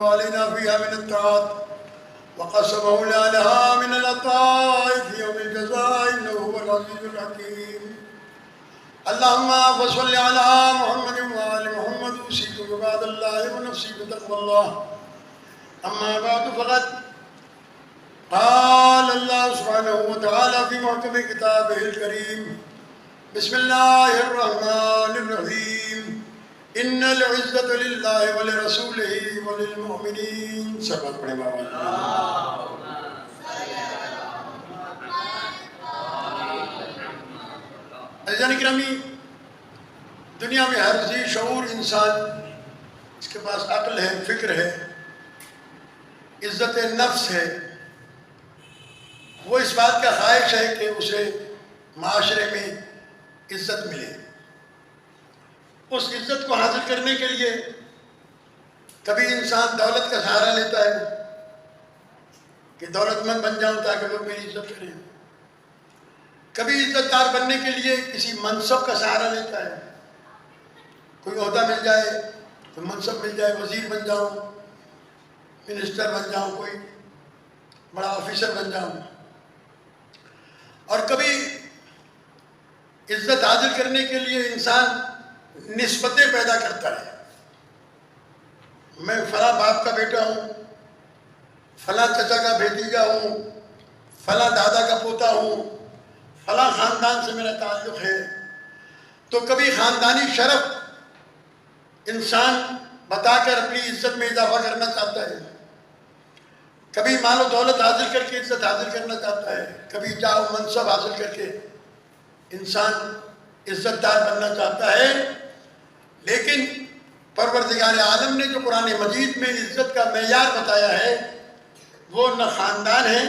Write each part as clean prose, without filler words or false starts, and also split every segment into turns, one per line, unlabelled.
علينا فيها من الطاعات وقسمه لها من العطاء في يوم الجزاء إنه هو العزيز الحكيم. اللهم صل على محمد وآل محمد. أوصيكم عباد الله ونفسي بتقوى الله. أما بعد فقد قال الله سبحانه وتعالى في محكم كتابه الكريم: بسم الله الرحمن الرحيم. ان العزة لله ولرسوله وللمؤمنین. سبق پڑھیں بابا. عزیزان گرامی، دنیا میں ہر ذی شعور انسان، اس کے پاس عقل ہے، فکر ہے، عزت نفس ہے، وہ اس بات کا خواہش ہے کہ اسے معاشرے میں عزت ملے. اس عزت کو حاصل کرنے کے لیے کبھی انسان دولت کا سہارا لیتا ہے کہ دولت مند بن جاؤں تاکہ لوگ میری عزت کریں. کبھی عزت دار بننے کے لیے کسی منصب کا سہارا لیتا ہے، کوئی عہدہ مل جائے، کوئی منصب مل جائے، وزیر بن جاؤں، منسٹر بن جاؤں، کوئی بڑا آفیسر بن جاؤں. اور کبھی عزت حاصل کرنے کے لیے انسان نسبتیں پیدا کرتا ہے. میں فلاں باپ کا بیٹا ہوں، فلاں چچا کا بھتیجا ہوں، فلاں دادا کا پوتا ہوں، فلاں خاندان سے میرا تعلق ہے. تو کبھی خاندانی شرف انسان بتا کر اپنی عزت میں اضافہ کرنا چاہتا ہے، کبھی مال و دولت حاصل کر کے عزت حاصل کرنا چاہتا ہے، کبھی جاہ و منصب حاصل کر کے انسان عزت دار بننا چاہتا ہے. لیکن پروردگار عالم نے جو قرآن مجید میں عزت کا معیار بتایا ہے وہ نہ خاندان ہے،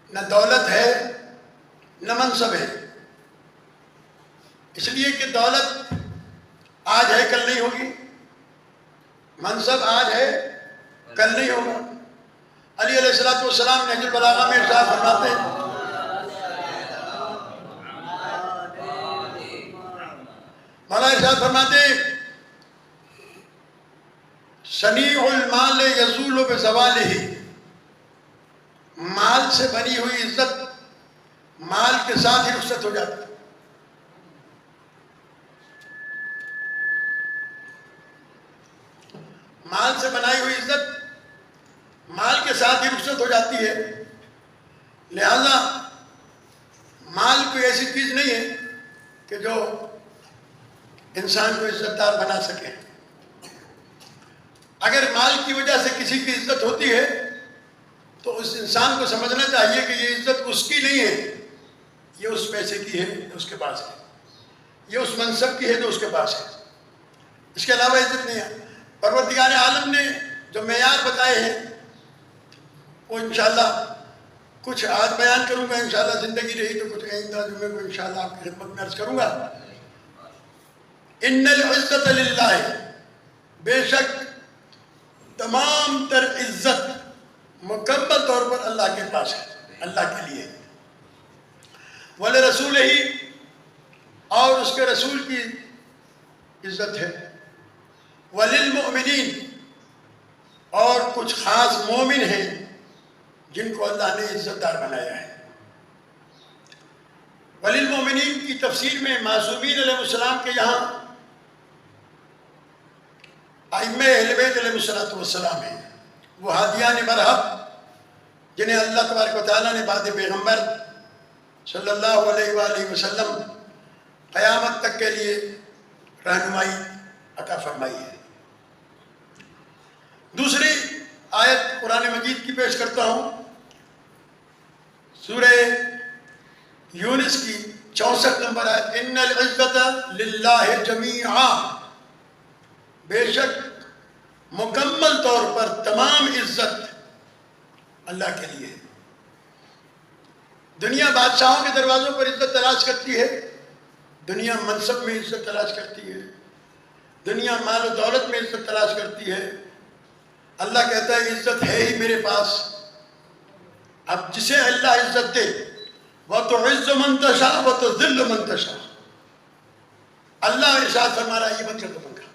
نہ دولت ہے، نہ منصب ہے. اس لیے کہ دولت آج ہے کل نہیں ہوگی، منصب آج ہے کل نہیں ہوگا. علی علیہ السلام نہج البلاغہ میں ارشاد فرماتے ہیں، مولا ارشاد فرماتے ہیں: صنیع المال یزول بزوالہ. مال سے بنی ہوئی عزت مال کے ساتھ ہی رخصت ہو جاتی. مال سے بنائی ہوئی عزت مال کے ساتھ ہی رخصت ہو جاتی ہے. لہذا مال کوئی ایسی چیز نہیں ہے کہ جو انسان کو عزت دار بنا سکے. اگر مال کی وجہ سے کسی کی عزت ہوتی ہے تو اس انسان کو سمجھنا چاہیے کہ یہ عزت اس کی نہیں ہے، یہ اس پیسے کی ہے جو اس کے پاس ہے، یہ اس منصب کی ہے جو اس کے پاس ہے. اس کے علاوہ عزت نہیں ہے. پروردگار عالم نے جو معیار بتائے ہیں وہ انشاءاللہ کچھ آج بیان کروں گا، انشاءاللہ زندگی رہی تو کچھ آئندہ جمعے کو انشاءاللہ آپ کی خدمت میں عرض کروں گا. ان العزت للہ، بے شک تمام تر عزت مکمل طور پر اللہ کے پاس ہے، اللہ کے لیے. وَلِرَسُولِهِ، اور اس کے رسول کی عزت ہے. وَلِلْمُؤْمِنِينَ، اور کچھ خاص مومن ہیں جن کو اللہ نے عزت دار بنایا ہے. وَلِلْمُؤْمِنِينَ کی تفسیر میں معصومین علیہ السلام کے یہاں ائمہ اہل بیت علیہ السلام ہیں، وہ ہادیان مرحب جنہیں اللہ تبارک و تعالیٰ نے بعد پیغمبر صلی اللہ علیہ وآلہ وسلم قیامت تک کے لیے رہنمائی عطا فرمائی ہے. دوسری آیت قرآن مجید کی پیش کرتا ہوں، سورہ یونس کی 64 نمبر آیت: ان العزت للہ جمیعا، بے شک مکمل طور پر تمام عزت اللہ کے لیے. دنیا بادشاہوں کے دروازوں پر عزت تلاش کرتی ہے، دنیا منصب میں عزت تلاش کرتی ہے، دنیا مال و دولت میں عزت تلاش کرتی ہے. اللہ کہتا ہے عزت ہے ہی میرے پاس. اب جسے اللہ عزت دے، وَتُعِزُّ مَن تَشَاءُ وَتُذِلُّ مَن تَشَاءُ. اللہ ارشاد فرما رہا ہے، یہ بند کر دو پنکھا.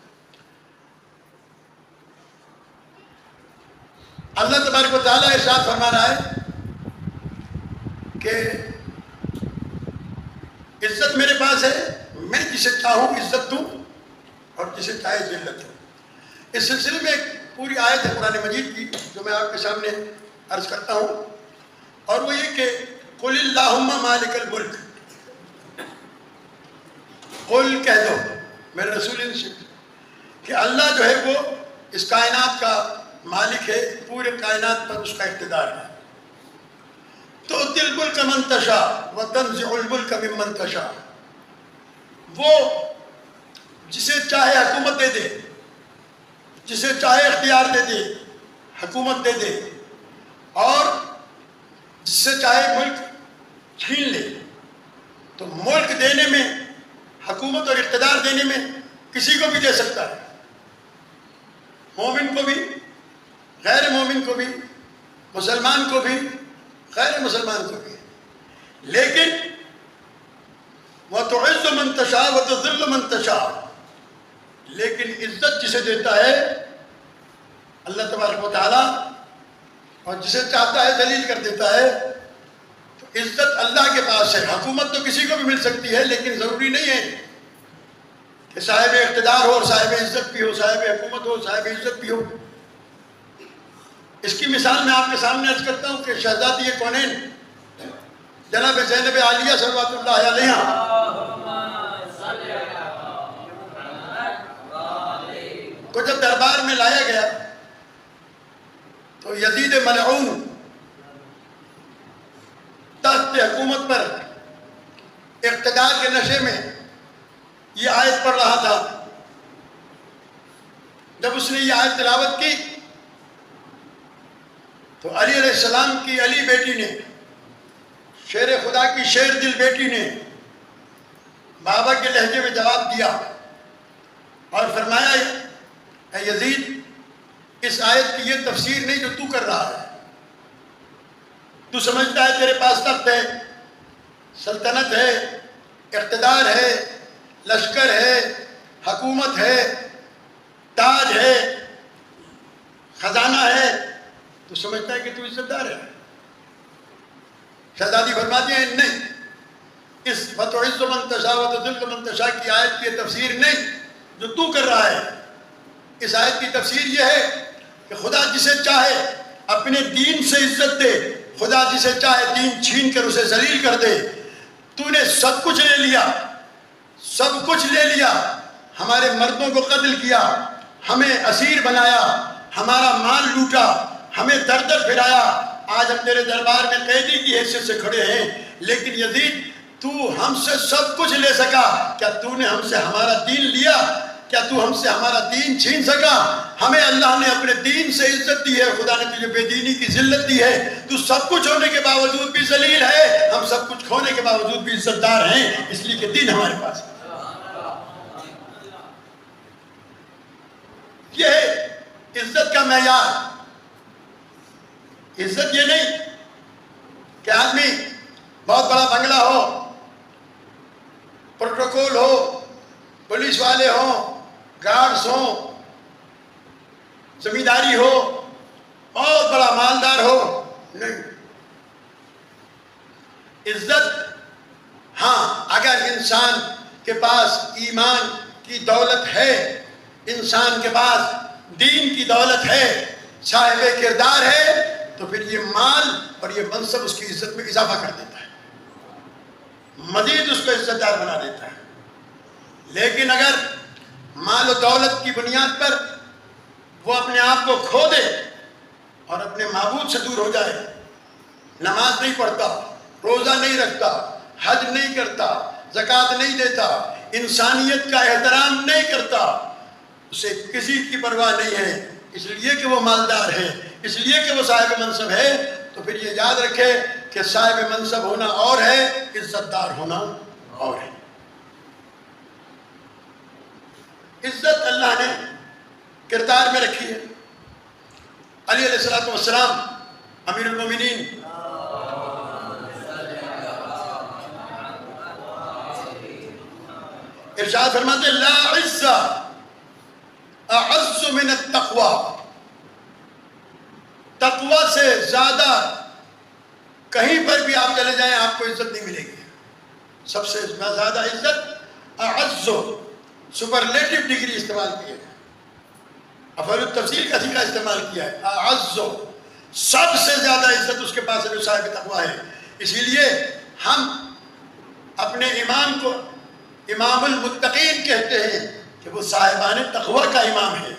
اللہ تبارک و تعالیٰ ارشاد فرما رہا ہے کہ عزت میرے پاس ہے، میں جسے چاہوں عزت دوں اور جسے چاہے ذلت دوں۔ اس سلسلے میں ایک پوری آیت ہے قرآن مجید کی جو میں آپ کے سامنے عرض کرتا ہوں، اور وہ یہ کہ قل اللہم مالک الملک، قل کہہ دو میرے رسول سے کہ اللہ جو ہے وہ اس کائنات کا مالک ہے، پورے کائنات پر اس کا اقتدار ہے۔ تؤتی الملک من تشاء وتنزع الملک ممن تشاء، وہ جسے چاہے حکومت دے دے، جسے چاہے اختیار دے دے، حکومت دے دے، اور جس سے چاہے ملک چھین لے۔ تو ملک دینے میں، حکومت اور اقتدار دینے میں کسی کو بھی دے سکتا ہے، مومن کو بھی، غیر مومن کو بھی، مسلمان کو بھی، غیر مسلمان کو بھی۔ لیکن وَتُعِزُّ مَن تَشَاءُ وَتُذِلُّ مَن تَشَاءُ، لیکن عزت جسے دیتا ہے اللہ تبارک و تعالیٰ، اور جسے چاہتا ہے ذلیل کر دیتا ہے۔ تو عزت اللہ کے پاس ہے۔ حکومت تو کسی کو بھی مل سکتی ہے، لیکن ضروری نہیں ہے کہ صاحب اقتدار ہو اور صاحب عزت بھی ہو، صاحب حکومت ہو، صاحب عزت بھی ہو۔ اس کی مثال میں آپ کے سامنے عرض کرتا ہوں کہ شہزادی کونین جناب زینب عالیہ صلوات اللہ علیہا کو جب دربار میں لایا گیا تو یزید ملعون تحت حکومت پر اقتدار کے نشے میں یہ آیت پڑھ رہا تھا۔ جب اس نے یہ آیت تلاوت کی تو علی علیہ السلام کی علی بیٹی نے، شیر خدا کی شیر دل بیٹی نے بابا کے لہجے میں جواب دیا اور فرمایا اے یزید، اس آیت کی یہ تفسیر نہیں جو تو کر رہا ہے۔ تو سمجھتا ہے تیرے پاس تخت ہے، سلطنت ہے، اقتدار ہے، لشکر ہے، حکومت ہے، تاج ہے، خزانہ ہے، تو سمجھتا ہے کہ تو عزت دار ہے۔ شہزادی فرماتی ہیں نہیں، اس وَتُعِزُّ مَن تَشَاءُ وَتُذِلُّ مَن تَشَاء کی آیت کی تفسیر نہیں جو تو کر رہا ہے۔ اس آیت کی تفسیر یہ ہے کہ خدا جسے چاہے اپنے دین سے عزت دے، خدا جسے چاہے دین چھین کر اسے ذلیل کر دے۔ تو نے سب کچھ لے لیا، سب کچھ لے لیا، ہمارے مردوں کو قتل کیا، ہمیں اسیر بنایا، ہمارا مال لوٹا، ہمیں در در پھرایا، آج ہم تیرے دربار میں قیدی کی حیثیت سے کھڑے ہیں، لیکن یزید تو ہم سے سب کچھ لے سکا، کیا تو نے ہم سے ہمارا دین لیا؟ کیا تو ہم سے ہمارا دین چھین سکا؟ ہمیں اللہ نے اپنے دین سے عزت دی ہے، خدا نے تجھے بے دینی کی ذلت دی ہے، تو سب کچھ ہونے کے باوجود بھی ذلیل ہے، ہم سب کچھ کھونے کے باوجود بھی عزت دار ہیں، اس لیے کہ دین ہمارے پاس ہے۔ یہ ہے عزت کا معیار۔ عزت یہ نہیں کہ آدمی بہت بڑا بنگلہ ہو، پروٹوکول ہو، پولیس والے ہوں، گارڈز ہوں، زمینداری ہو، بہت بڑا مالدار ہو، نہیں۔ عزت ہاں اگر انسان کے پاس ایمان کی دولت ہے، انسان کے پاس دین کی دولت ہے، صاحب کردار ہے، تو پھر یہ مال اور یہ منصب اس کی عزت میں اضافہ کر دیتا ہے، مزید اس کو عزت دار بنا دیتا ہے۔ لیکن اگر مال و دولت کی بنیاد پر وہ اپنے آپ کو کھو دے اور اپنے معبود سے دور ہو جائے، نماز نہیں پڑھتا، روزہ نہیں رکھتا، حج نہیں کرتا، زکوٰۃ نہیں دیتا، انسانیت کا احترام نہیں کرتا، اسے کسی کی پرواہ نہیں ہے، اس لیے کہ وہ مالدار ہے، اس لیے کہ وہ صاحب منصب ہے، تو پھر یہ یاد رکھے کہ صاحب منصب ہونا اور ہے، عزت دار ہونا اور ہے۔ عزت اللہ نے کردار میں رکھی ہے۔ علی علیہ السلام امیر المومنین ارشاد فرماتے لا عز اعز من التقوی، تقوی سے زیادہ کہیں پر بھی آپ چلے جائیں آپ کو عزت نہیں ملے گی. سب سے زیادہ عزت اعز، سپرلیٹو ڈگری استعمال کی ہے، افعال التفضیل کا صیغہ استعمال کیا ہے. اعز، سب سے زیادہ عزت اس کے پاس ہے جو صاحب تقوی ہے. اسی لیے ہم اپنے امام کو امام المتقین کہتے ہیں کہ وہ صاحبان تقوی کا امام ہے.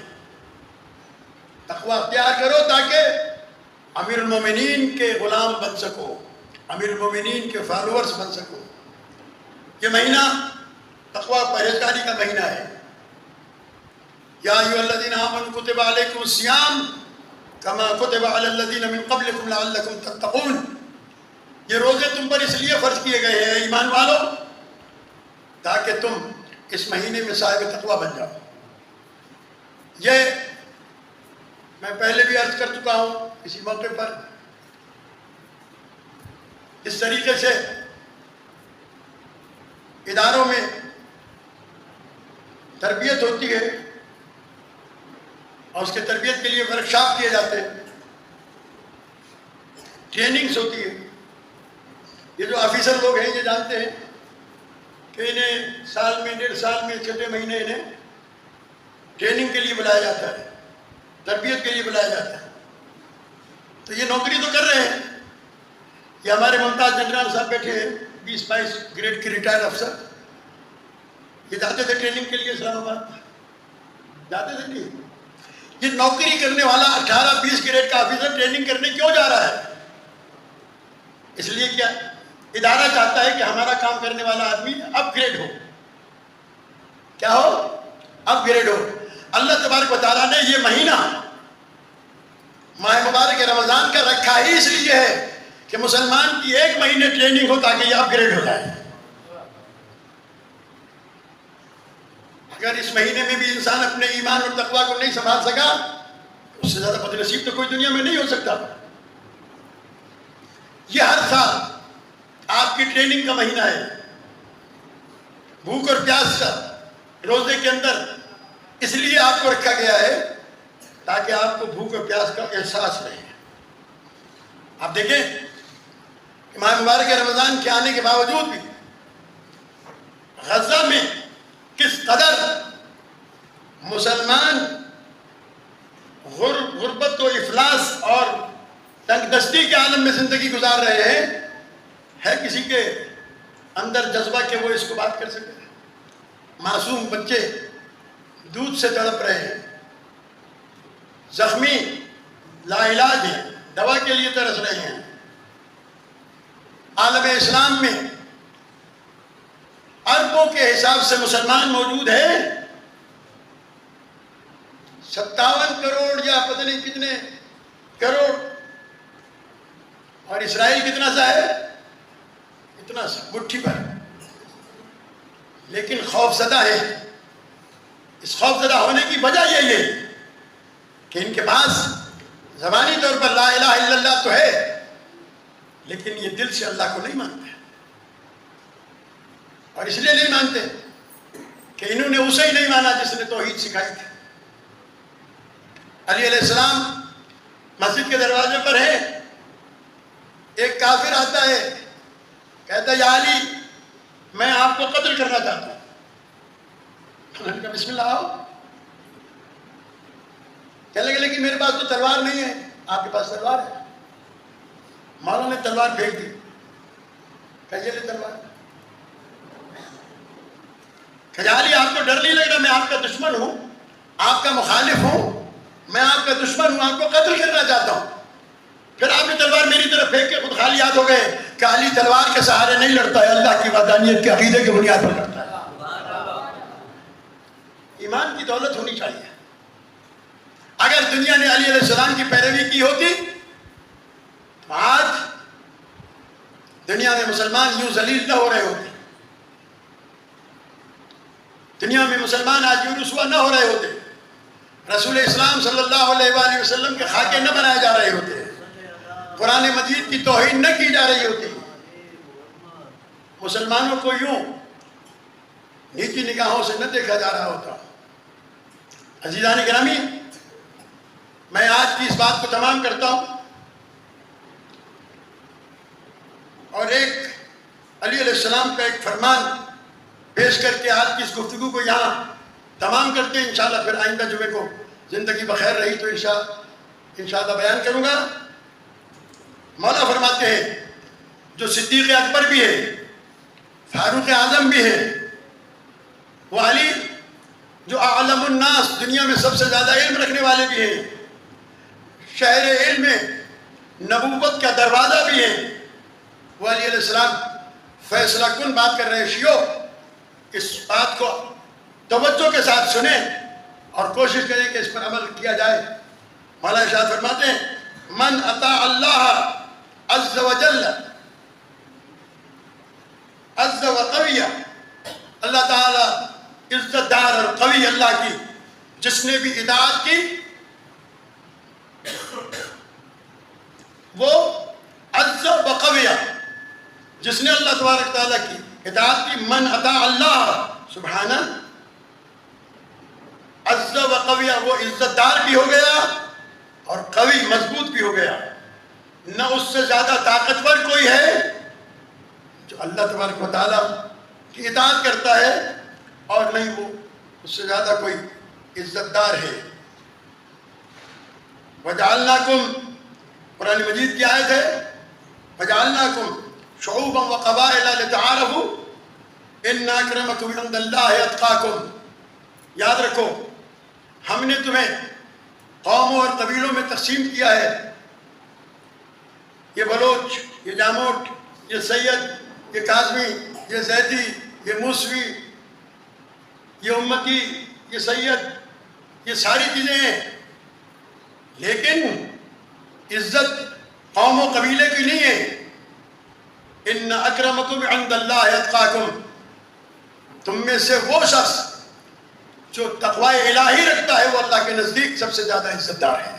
تقوی اختیار کرو تاکہ امیر المومنین کے غلام بن سکو، امیر المومنین کے فالورز بن سکو. یہ مہینہ تقوی پرہیزگاری کا مہینہ ہے. یا ایھا الذین آمنوا کتب علیکم الصیام کما کتب علی الذین من قبلکم لعلکم تتقون. یہ روزے تم پر اس لیے فرض کیے گئے ہیں ایمان والو تاکہ تم اس مہینے میں صاحب تقوی بن جاؤ. یہ میں پہلے بھی عرض کر چکا ہوں اسی موقع پر. اس طریقے سے اداروں میں تربیت ہوتی ہے اور اس کے تربیت کے لیے ورکشاپ کیے جاتے ہیں، ٹریننگز ہوتی ہے. یہ جو آفیسر لوگ ہیں یہ جانتے ہیں کہ انہیں سال میں 1.5 سال میں 6 مہینے انہیں ٹریننگ کے لیے بلایا جاتا ہے، تربیت کے لیے بلایا جاتا ہے. تو یہ نوکری تو کر رہے ہیں. یہ ہمارے ممتاز جنرل صاحب بیٹھے ہیں 20-22 گریڈ کے ریٹائر افسر. یہ جاتے تھے ٹریننگ کے لیے اسلام آباد، جاتے تھے نہیں. یہ نوکری کرنے والا 18-20 گریڈ کا آفیسر ٹریننگ کرنے کیوں جا رہا ہے؟ اس لیے کیا ادارہ چاہتا ہے کہ ہمارا کام کرنے والا آدمی اپ گریڈ ہو. کیا ہو؟ اپ گریڈ ہو. اللہ تبارک و تعالیٰ نے یہ مہینہ ماہ مبارک رمضان کا رکھا ہی اس لیے ہے کہ مسلمان کی 1 مہینے ٹریننگ ہو تاکہ یہ اپ گریڈ ہو جائے. اگر اس مہینے میں بھی انسان اپنے ایمان اور تقوی کو نہیں سنبھال سکا اس سے زیادہ بد نصیب تو کوئی دنیا میں نہیں ہو سکتا. یہ ہر سال آپ کی ٹریننگ کا مہینہ ہے. بھوک اور پیاس کا روزے کے اندر اس لیے آپ کو رکھا گیا ہے تاکہ آپ کو بھوک اور پیاس کا احساس رہے. آپ دیکھیں کہ ماہ مبارک رمضان کے آنے کے باوجود بھی غزہ میں کس قدر مسلمان غربت و افلاس اور تنگ دستی کے عالم میں زندگی گزار رہے ہیں. ہے کسی کے اندر جذبہ کہ وہ اس کو بات کر سکے؟ معصوم بچے دودھ سے تڑپ رہے ہیں، زخمی لا علاج ہیں، دوا کے لیے ترس رہے ہیں. عالم اسلام میں اربوں کے حساب سے مسلمان موجود ہیں. 57 کروڑ یا پتہ نہیں کتنے کروڑ. اور اسرائیل کتنا سا ہے؟ اتنا سا مٹھی پر. لیکن خوف زدہ ہے. اس خوف زدہ ہونے کی وجہ یہ ہے کہ ان کے پاس زبانی طور پر لا الہ الا اللہ تو ہے لیکن یہ دل سے اللہ کو نہیں مانتے. اور اس لیے نہیں مانتے کہ انہوں نے اسے ہی نہیں مانا جس نے توحید سکھائی تھی. علی علیہ السلام مسجد کے دروازے پر ہے. ایک کافر آتا ہے کہتا ہے یا علی میں آپ کو قتل کرنا چاہتا ہوں. انہوں نے کہا بسم اللہ آؤ. کہنے لگے لیکن میرے پاس تو تلوار نہیں ہے. آپ کے پاس تلوار ہے. مولا نے تلوار پھینک دی. کہا یہ لے تلوار. کہا علی آپ کو ڈر نہیں لگ رہا میں آپ کا دشمن ہوں، آپ کا مخالف ہوں، میں آپ کا دشمن ہوں، آپ کو قتل کرنا چاہتا ہوں. پھر آپ نے تلوار میری طرف پھینک کے خود خالی ہاتھ ہو گئے کہ علی تلوار کے سہارے نہیں لڑتا ہے، اللہ کی وحدانیت کے عقیدے کی بنیاد پر لڑتا ہے. ایمان کی دولت ہونی چاہیے. اگر دنیا نے علی علیہ السلام کی پیروی کی ہوتی تو آج دنیا میں مسلمان یوں ذلیل نہ ہو رہے ہوتے. دنیا میں مسلمان آج یوں رسوا نہ ہو رہے ہوتے. رسول اسلام صلی اللہ علیہ وآلہ وسلم کے خاکے نہ بنائے جا رہے ہوتے. قرآن مجید کی توہین نہ کی جا رہی ہوتی. مسلمانوں کو یوں نیچی نگاہوں سے نہ دیکھا جا رہا ہوتا. عزیزان گرامی، میں آج کی اس بات کو تمام کرتا ہوں اور ایک علی علیہ السلام کا ایک فرمان پیش کر کے آج کی اس گفتگو کو یہاں تمام کرتے ہیں. انشاءاللہ پھر آئندہ جمعے کو زندگی بخیر رہی تو انشاءاللہ بیان کروں گا. مولا فرماتے ہیں جو صدیق اکبر بھی ہے، فاروق اعظم بھی ہے، وہ علی جو اعلم الناس، دنیا میں سب سے زیادہ علم رکھنے والے بھی ہیں، شہر علم میں نبوت کا دروازہ بھی ہے، وہ علی علیہ السلام فیصلہ کن بات کر رہے ہیں. شیعو اس بات کو توجہ کے ساتھ سنیں اور کوشش کریں کہ اس پر عمل کیا جائے. مولا ارشاد فرماتے ہیں من اطاع اللہ عز وجل عز و قوی، اللہ تعالی عزت دار اور قوی اللہ کی جس نے بھی اطاعت کی وہ عز و قوی، جس نے اللہ تبارک تعالیٰ کی اطاعت کی. من اطاع اللہ سبحانہ عز و قوی، وہ عزت دار بھی ہو گیا اور قوی مضبوط بھی ہو گیا. نہ اس سے زیادہ طاقتور کوئی ہے جو اللہ تبارک و تعالیٰ کی اطاعت کرتا ہے، اور نہیں وہ اس سے زیادہ کوئی عزت دار ہے. وَجَعَلْنَاكُمْ، قرآن مجید کی آیت ہے، وَجَعَلْنَاكُمْ شُعُوبًا وَقَبَائِلَ لِتَعَارَفُوا إِنَّ أَكْرَمَكُمْ عِندَ اللَّهِ أَتْقَاكُمْ. یاد رکھو ہم نے تمہیں قوموں اور قبیلوں میں تقسیم کیا ہے. یہ بلوچ، یہ جاموٹ، یہ سید، یہ کاظمی، یہ زیدی، یہ موسوی، یہ امتی، یہ سید، یہ ساری چیزیں ہیں، لیکن عزت قوم و قبیلے کی نہیں ہے. ان اکرمکم عند اللہ اتقاکم، تم میں سے وہ شخص جو تقوی الہی رکھتا ہے وہ اللہ کے نزدیک سب سے زیادہ عزت دار ہے.